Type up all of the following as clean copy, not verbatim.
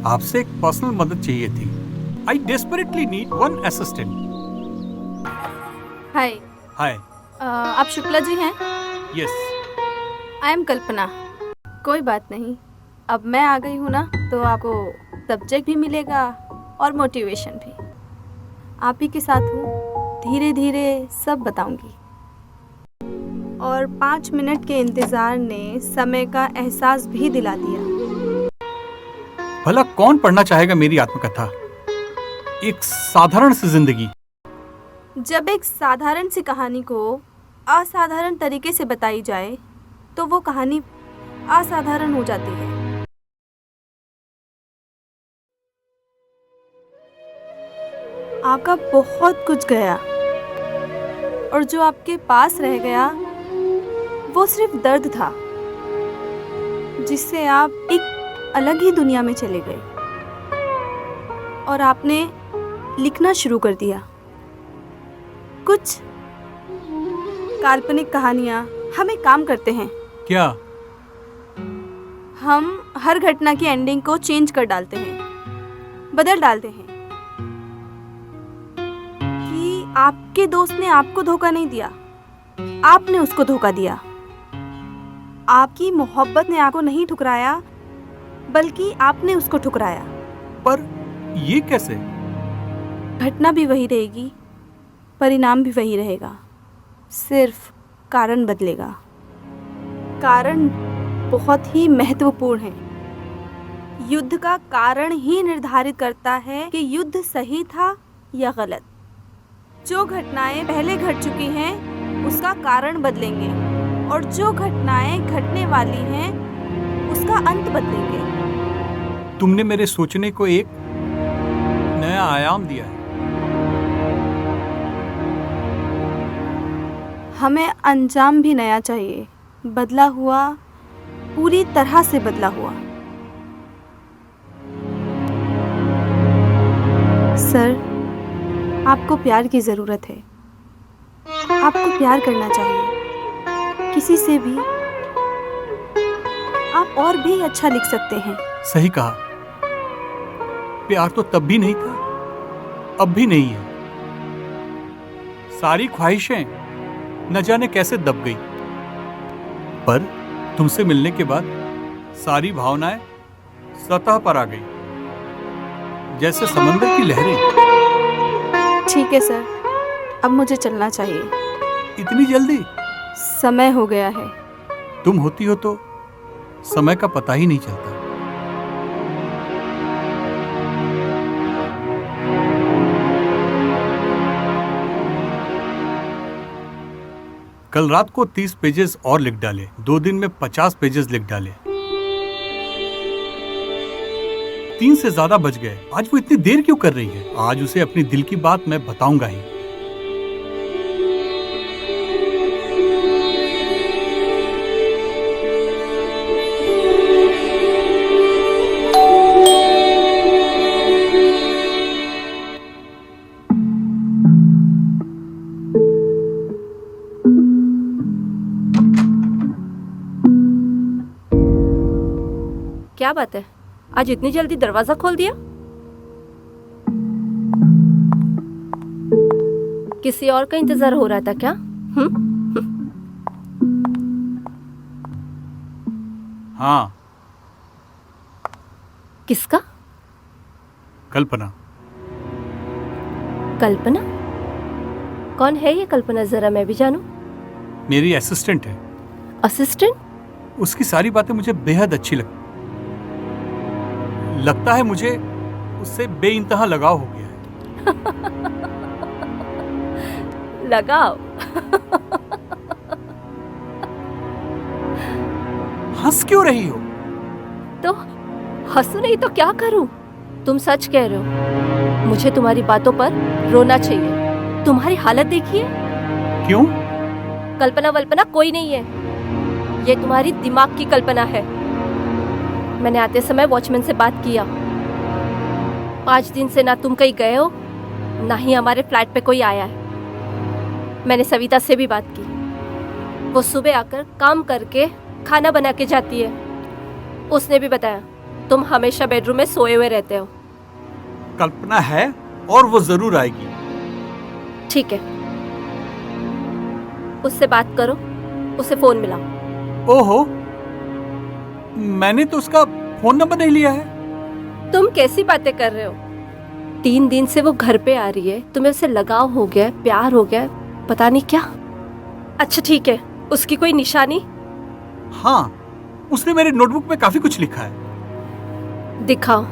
आपसे एक पर्सनल मदद चाहिए थी। I desperately need one assistant. Hi. Hi. आप शुक्ला जी हैं? यस। I am Kalpana. कोई बात नहीं, अब मैं आ गई हूँ ना, तो आपको सब्जेक्ट भी मिलेगा और मोटिवेशन भी। आप ही के साथ हूँ, धीरे धीरे सब बताऊंगी। और 5 मिनट के इंतज़ार ने समय का एहसास भी दिला दिया। भला कौन पढ़ना चाहेगा मेरी आत्मकथा? एक साधारण सी जिंदगी। जब एक साधारण सी कहानी को असाधारण तरीके से बताई जाए तो वो कहानी असाधारण हो जाती है। आपका बहुत कुछ गया और जो आपके पास रह गया वो सिर्फ दर्द था, जिससे आप एक अलग ही दुनिया में चले गए और आपने लिखना शुरू कर दिया। कुछ काल्पनिक कहानियाँ। हम एक काम करते हैं, क्या? हम हर घटना की एंडिंग को चेंज कर डालते हैं, बदल डालते हैं कि आपके दोस्त ने आपको धोखा नहीं दिया, आपने उसको धोखा दिया। आपकी मोहब्बत ने आपको नहीं ठुकराया, बल्कि आपने उसको ठुकराया। पर ये कैसे? घटना भी वही रहेगी, परिणाम भी वही रहेगा, सिर्फ कारण बदलेगा। कारण बहुत ही महत्वपूर्ण है। युद्ध का कारण ही निर्धारित करता है कि युद्ध सही था या गलत। जो घटनाएं पहले घट चुकी हैं उसका कारण बदलेंगे, और जो घटनाएं घटने वाली हैं उसका अंत बदलेंगे। तुमने मेरे सोचने को एक नया आयाम दिया है। हमें अंजाम भी नया चाहिए, बदला हुआ, पूरी तरह से बदला हुआ। सर, आपको प्यार की ज़रूरत है। आपको प्यार करना चाहिए, किसी से भी। आप और भी अच्छा लिख सकते हैं। सही कहा। प्यार तो तब भी नहीं था, अब भी नहीं है। सारी ख्वाहिशें न जाने कैसे दब गई, पर तुमसे मिलने के बाद सारी भावनाएं सतह पर आ गई, जैसे समंदर की लहरें। ठीक है सर, अब मुझे चलना चाहिए। इतनी जल्दी? समय हो गया है। तुम होती हो तो समय का पता ही नहीं चलता। कल रात को 30 पेजेस और लिख डाले, 2 दिन में 50 पेजेस लिख डाले। 3 से ज्यादा बज गए। आज वो इतनी देर क्यों कर रही है? आज उसे अपनी दिल की बात मैं बताऊंगा ही। क्या बात है, आज इतनी जल्दी दरवाजा खोल दिया? किसी और का इंतजार हो रहा था क्या? हाँ। किसका? कल्पना। कल्पना? कौन है ये कल्पना, जरा मैं भी जानूं। मेरी असिस्टेंट है। असिस्टेंट? उसकी सारी बातें मुझे बेहद अच्छी लगता है मुझे उससे बेइंतहा लगाव हो गया है। लगाव? हंस क्यों रही हो? तो हंसू नहीं तो क्या करूं? तुम सच कह रहे हो, मुझे तुम्हारी बातों पर रोना चाहिए। तुम्हारी हालत देखिए। क्यों? कल्पना वल्पना कोई नहीं है, ये तुम्हारी दिमाग की कल्पना है। मैंने आते समय वॉचमैन से बात किया। 5 दिन से ना तुम कहीं गए हो, ना ही हमारे फ्लैट पे कोई आया है। मैंने सविता से भी बात की। वो सुबह आकर काम करके खाना बना के जाती है। उसने भी बताया तुम हमेशा बेडरूम में सोए हुए रहते हो। कल्पना है और वो जरूर आएगी। ठीक है, उससे बात करो, उसे फोन मिलाओ। ओहो, मैंने तो उसका फोन नंबर नहीं लिया है। तुम कैसी बातें कर रहे हो? 3 दिन से वो घर पे आ रही है, तुम्हें उससे लगाव हो गया है, प्यार हो गया है, पता नहीं क्या। अच्छा ठीक है, उसकी कोई निशानी? हाँ, उसने मेरे नोटबुक में काफी कुछ लिखा है। दिखाओ।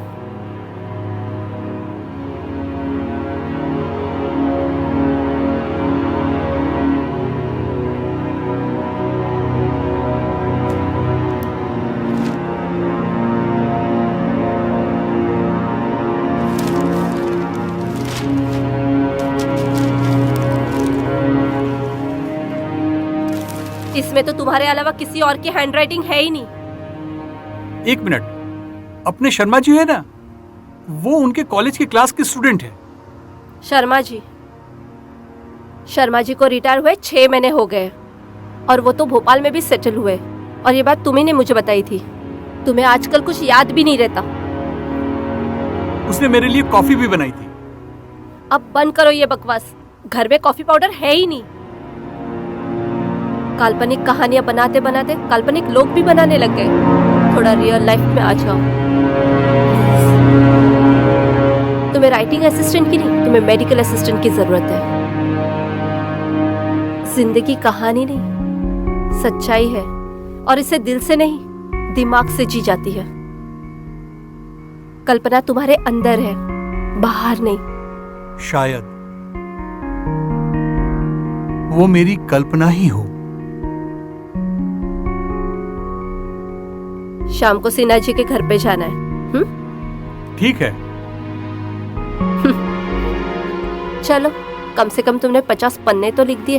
इसमें तो तुम्हारे अलावा किसी और की हैंडराइटिंग है ही नहीं। एक मिनट, अपने शर्मा जी है ना, वो उनके कॉलेज की क्लास के स्टूडेंट है। शर्मा जी? शर्मा जी को रिटायर हुए 6 महीने हो गए और वो तो भोपाल में भी सेटल हुए। और ये बात तुम्ही ने मुझे बताई थी। तुम्हें आजकल कुछ याद भी नहीं रहता। उसने मेरे लिए कॉफी भी बनाई थी। अब बंद करो ये बकवास, घर में कॉफी पाउडर है ही नहीं। काल्पनिक कहानियां बनाते बनाते काल्पनिक लोग भी बनाने लग गए। थोड़ा रियल लाइफ में आ जाओ। तुम्हें राइटिंग असिस्टेंट की नहीं, तुम्हें मेडिकल असिस्टेंट की जरूरत है। जिंदगी कहानी नहीं, सच्चाई है, और इसे दिल से नहीं, दिमाग से जी जाती है। कल्पना तुम्हारे अंदर है, बाहर नहीं। शायद वो मेरी कल्पना ही हो। शाम को सिन्हा जी के घर पे जाना है। ठीक है। चलो, कम से कम तुमने 50 पन्ने तो लिख दिए।